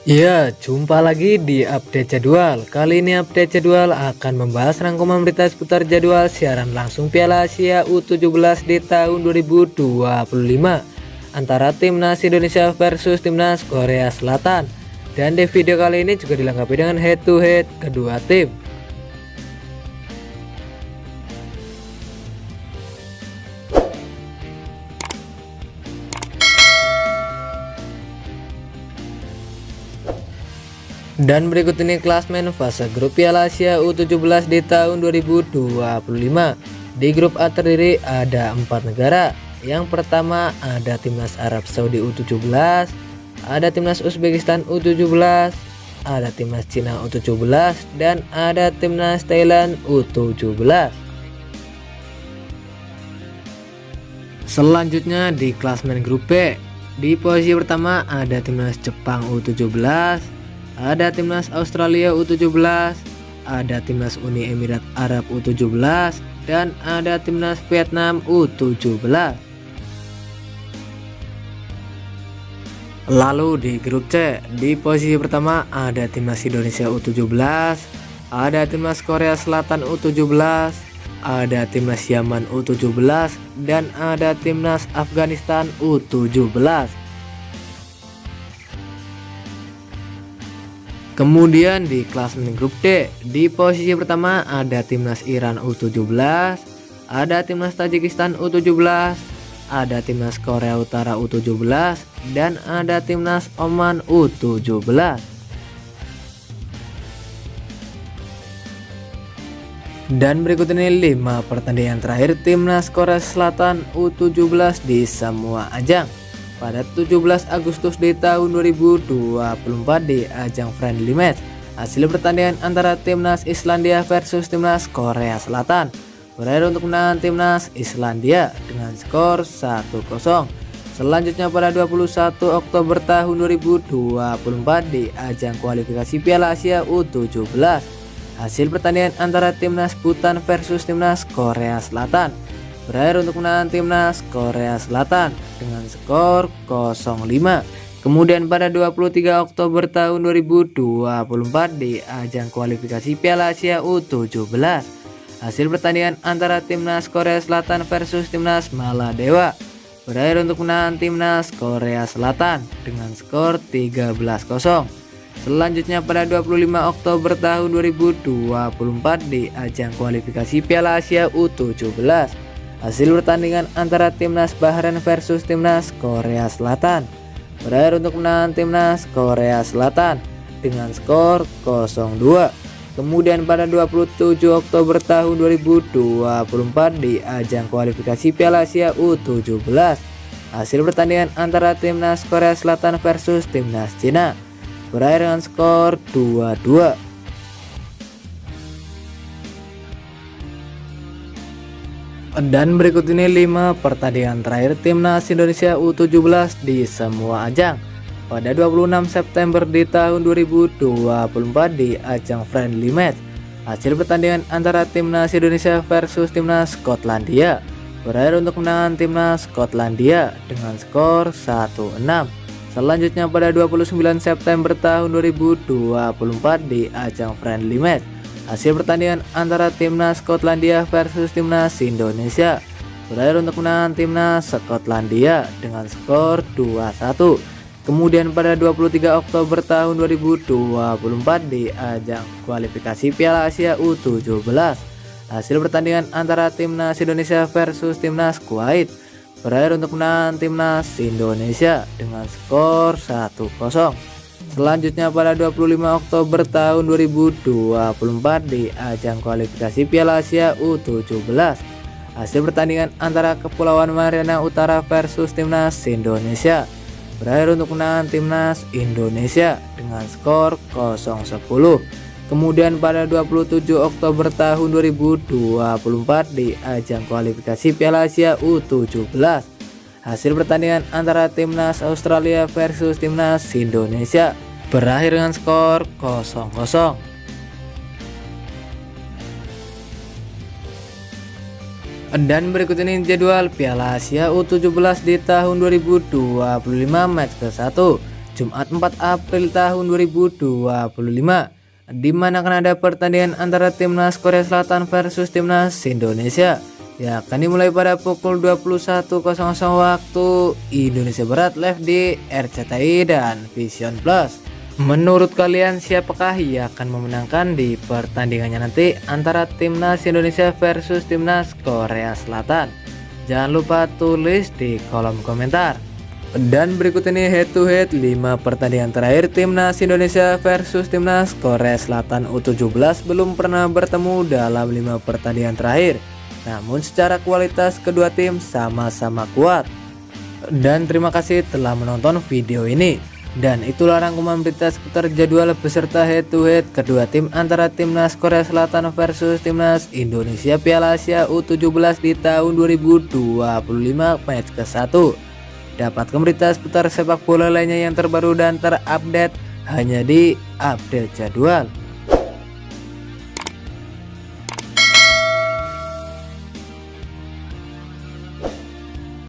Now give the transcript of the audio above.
Ya, jumpa lagi di update jadwal. Kali ini update jadwal akan membahas rangkuman berita seputar jadwal siaran langsung Piala Asia U17 di tahun 2025 antara Timnas Indonesia versus Timnas Korea Selatan. Dan di video kali ini juga dilengkapi dengan head to head kedua tim. Dan berikut ini klasmen fase grup Piala Asia U17 di tahun 2025. Di grup A terdiri ada 4 negara. Yang pertama ada Timnas Arab Saudi U17, ada Timnas Uzbekistan U17, ada Timnas Cina U17, dan ada Timnas Thailand U17. Selanjutnya di klasmen grup B. Di posisi pertama ada Timnas Jepang U17, ada Timnas Australia U17, ada Timnas Uni Emirat Arab U17, dan ada Timnas Vietnam U17. Lalu di grup C, di posisi pertama ada Timnas Indonesia U17, ada Timnas Korea Selatan U17, ada Timnas Yaman U17, dan ada Timnas Afghanistan U17. Kemudian di klasmen grup D, di posisi pertama ada Timnas Iran U17, ada Timnas Tajikistan U17, ada Timnas Korea Utara U17, dan ada Timnas Oman U17. Dan berikut ini 5 pertandingan terakhir Timnas Korea Selatan U17 di semua ajang. Pada 17 Agustus di tahun 2024 di ajang friendly match, hasil pertandingan antara Timnas Islandia versus Timnas Korea Selatan berakhir untuk kemenangan Timnas Islandia dengan skor 1-0. Selanjutnya pada 21 Oktober tahun 2024 di ajang kualifikasi Piala Asia U17, hasil pertandingan antara Timnas Bhutan versus Timnas Korea Selatan berakhir untuk kemenangan Timnas Korea Selatan dengan skor 0-5. Kemudian pada 23 Oktober tahun 2024 di ajang kualifikasi Piala Asia U17, hasil pertandingan antara Timnas Korea Selatan versus Timnas Maladewa berakhir untuk kemenangan Timnas Korea Selatan dengan skor 13-0. Selanjutnya pada 25 Oktober tahun 2024 di ajang kualifikasi Piala Asia U17, hasil pertandingan antara Timnas Bahrain versus Timnas Korea Selatan berakhir untuk kemenangan Timnas Korea Selatan dengan skor 0-2. Kemudian pada 27 Oktober tahun 2024 di ajang kualifikasi Piala Asia U17, hasil pertandingan antara Timnas Korea Selatan versus Timnas Cina berakhir dengan skor 2-2. Dan berikut ini 5 pertandingan terakhir Timnas Indonesia U17 di semua ajang. Pada 26 September di tahun 2024 di ajang friendly match, hasil pertandingan antara Timnas Indonesia versus Timnas Skotlandia berakhir untuk kemenangan Timnas Skotlandia dengan skor 1-6. Selanjutnya pada 29 September tahun 2024 di ajang friendly match, hasil pertandingan antara Timnas Skotlandia versus Timnas Indonesia berakhir untuk kemenangan Timnas Skotlandia dengan skor 2-1. Kemudian pada 23 Oktober tahun 2024 di ajang kualifikasi Piala Asia U17, hasil pertandingan antara Timnas Indonesia versus Timnas Kuwait berakhir untuk kemenangan Timnas Indonesia dengan skor 1-0. Selanjutnya pada 25 Oktober tahun 2024 di ajang kualifikasi Piala Asia U17, hasil pertandingan antara Kepulauan Mariana Utara versus Timnas Indonesia berakhir untuk kemenangan Timnas Indonesia dengan skor 0-10. Kemudian pada 27 Oktober tahun 2024 di ajang kualifikasi Piala Asia U17, hasil pertandingan antara Timnas Australia versus Timnas Indonesia berakhir dengan skor 0-0. Dan berikut ini jadwal Piala Asia U17 di tahun 2025 match ke-1. Jumat 4 April tahun 2025, di mana akan ada pertandingan antara timnas Korea Selatan versus timnas Indonesia yang akan dimulai pada pukul 21.00 waktu Indonesia Barat, live di RCTI dan Vision Plus. Menurut kalian, siapakah yang akan memenangkan di pertandingannya nanti antara timnas Indonesia versus timnas Korea Selatan? Jangan lupa tulis di kolom komentar. Dan berikut ini head to head 5 pertandingan terakhir timnas Indonesia versus timnas Korea Selatan U17 belum pernah bertemu dalam 5 pertandingan terakhir. Namun secara kualitas kedua tim sama-sama kuat. Dan terima kasih telah menonton video ini. Dan itulah rangkuman berita seputar jadwal beserta head to head kedua tim antara timnas Korea Selatan versus timnas Indonesia Piala Asia U17 di tahun 2025 match ke-1. Dapatkan berita seputar sepak bola lainnya yang terbaru dan terupdate hanya di Update Jadwal.